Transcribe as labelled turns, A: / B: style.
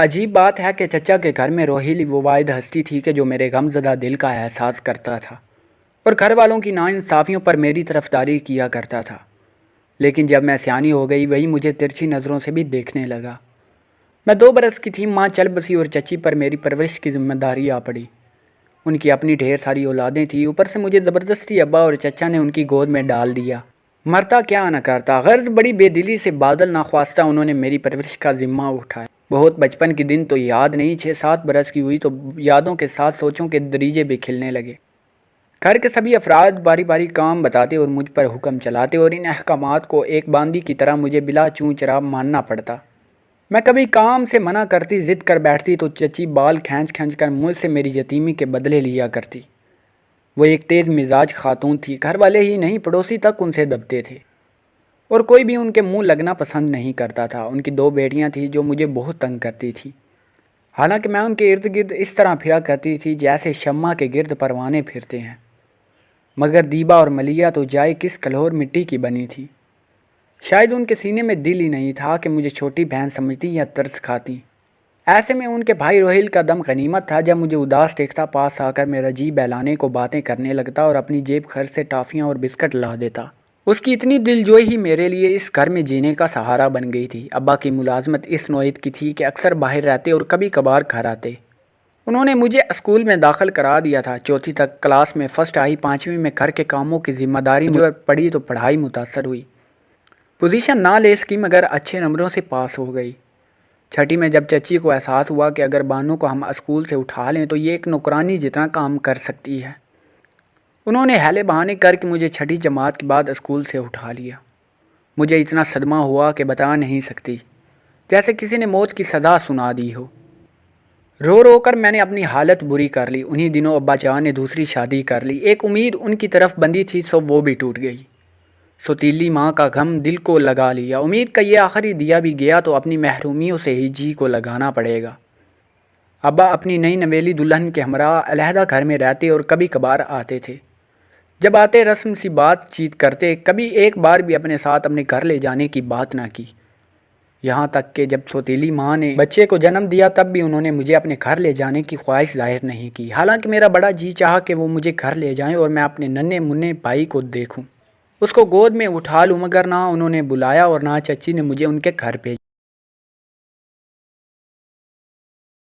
A: عجیب بات ہے کہ چچا کے گھر میں روہیلی وہ واحد ہستی تھی کہ جو میرے غم زدہ دل کا احساس کرتا تھا اور گھر والوں کی ناانصافیوں پر میری طرفداری کیا کرتا تھا۔ لیکن جب میں سیانی ہو گئی وہی مجھے ترچھی نظروں سے بھی دیکھنے لگا۔ میں 2 برس کی تھی، ماں چل بسی اور چچی پر میری پرورش کی ذمہ داری آ پڑی۔ ان کی اپنی ڈھیر ساری اولادیں تھیں، اوپر سے مجھے زبردستی ابا اور چچا نے ان کی گود میں ڈال دیا۔ مرتا کیا نہ کرتا، غرض بڑی بے دلی سے بادل ناخواستہ انہوں نے میری پرورش کا ذمہ اٹھایا۔ بہت بچپن کے دن تو یاد نہیں، 6-7 برس کی ہوئی تو یادوں کے ساتھ سوچوں کے دریجے بھی کھلنے لگے۔ گھر کے سبھی افراد باری باری کام بتاتے اور مجھ پر حکم چلاتے اور ان احکامات کو ایک باندی کی طرح مجھے بلا چوں چرا ماننا پڑتا۔ میں کبھی کام سے منع کرتی، ضد کر بیٹھتی تو چچی بال کھینچ کھینچ کر مجھ سے میری یتیمی کے بدلے لیا کرتی۔ وہ ایک تیز مزاج خاتون تھی، گھر والے ہی نہیں پڑوسی تک ان سے دبتے تھے اور کوئی بھی ان کے منہ لگنا پسند نہیں کرتا تھا۔ ان کی 2 بیٹیاں تھیں جو مجھے بہت تنگ کرتی تھیں، حالانکہ میں ان کے ارد گرد اس طرح پھرا کرتی تھی جیسے شمع کے گرد پروانے پھرتے ہیں، مگر دیبا اور ملیحہ تو جائے کس کلہور مٹی کی بنی تھی۔ شاید ان کے سینے میں دل ہی نہیں تھا کہ مجھے چھوٹی بہن سمجھتی یا ترس کھاتی۔ ایسے میں ان کے بھائی روہیل کا دم غنیمت تھا، جب مجھے اداس دیکھتا پاس آ کر میرا جی بہلانے کو باتیں کرنے لگتا اور اپنی جیب خرچ سے ٹافیاں اور بسکٹ لا دیتا۔ اس کی اتنی دلجوئی ہی میرے لیے اس گھر میں جینے کا سہارا بن گئی تھی۔ ابا کی ملازمت اس نوعیت کی تھی کہ اکثر باہر رہتے اور کبھی کبھار گھر آتے۔ انہوں نے مجھے اسکول میں داخل کرا دیا تھا، 4تھی تک کلاس میں فرسٹ آئی، 5ویں میں گھر کے کاموں کی ذمہ داری مجھ پر پڑی تو پڑھائی متاثر ہوئی۔ پوزیشن نہ لے سکی مگر اچھے نمبروں سے پاس ہو گئی۔ 6ٹھی میں جب چچی کو احساس ہوا کہ اگر بانو کو ہم اسکول سے اٹھا لیں تو یہ ایک نوکرانی جتنا کام کر سکتی ہے، انہوں نے حیلے بہانے کر کے مجھے 6ٹھی جماعت کے بعد اسکول سے اٹھا لیا۔ مجھے اتنا صدمہ ہوا کہ بتا نہیں سکتی، جیسے کسی نے موت کی سزا سنا دی ہو۔ رو رو کر میں نے اپنی حالت بری کر لی۔ انہی دنوں ابا جان نے دوسری شادی کر لی۔ ایک امید ان کی طرف بندھی تھی سو وہ بھی ٹوٹ گئی۔ سوتیلی ماں کا غم دل کو لگا لیا۔ امید کا یہ آخری دیا بھی گیا تو اپنی محرومیوں سے ہی جی کو لگانا پڑے گا۔ ابا اپنی نئی نویلی دلہن کے ہمراہ علیحدہ گھر میں رہتے اور کبھی کبھار آتے تھے۔ جب آتے رسم سی بات چیت کرتے، کبھی ایک بار بھی اپنے ساتھ اپنے گھر لے جانے کی بات نہ کی۔ یہاں تک کہ جب سوتیلی ماں نے بچے کو جنم دیا تب بھی انہوں نے مجھے اپنے گھر لے جانے کی خواہش ظاہر نہیں کی، حالانکہ میرا بڑا جی چاہا کہ وہ مجھے گھر لے جائیں اور میں اپنے ننھے منھے بھائی کو دیکھوں، اس کو گود میں اٹھا لوں، مگر نہ انہوں نے بلایا اور نہ چچی نے مجھے ان کے گھر بھیجا۔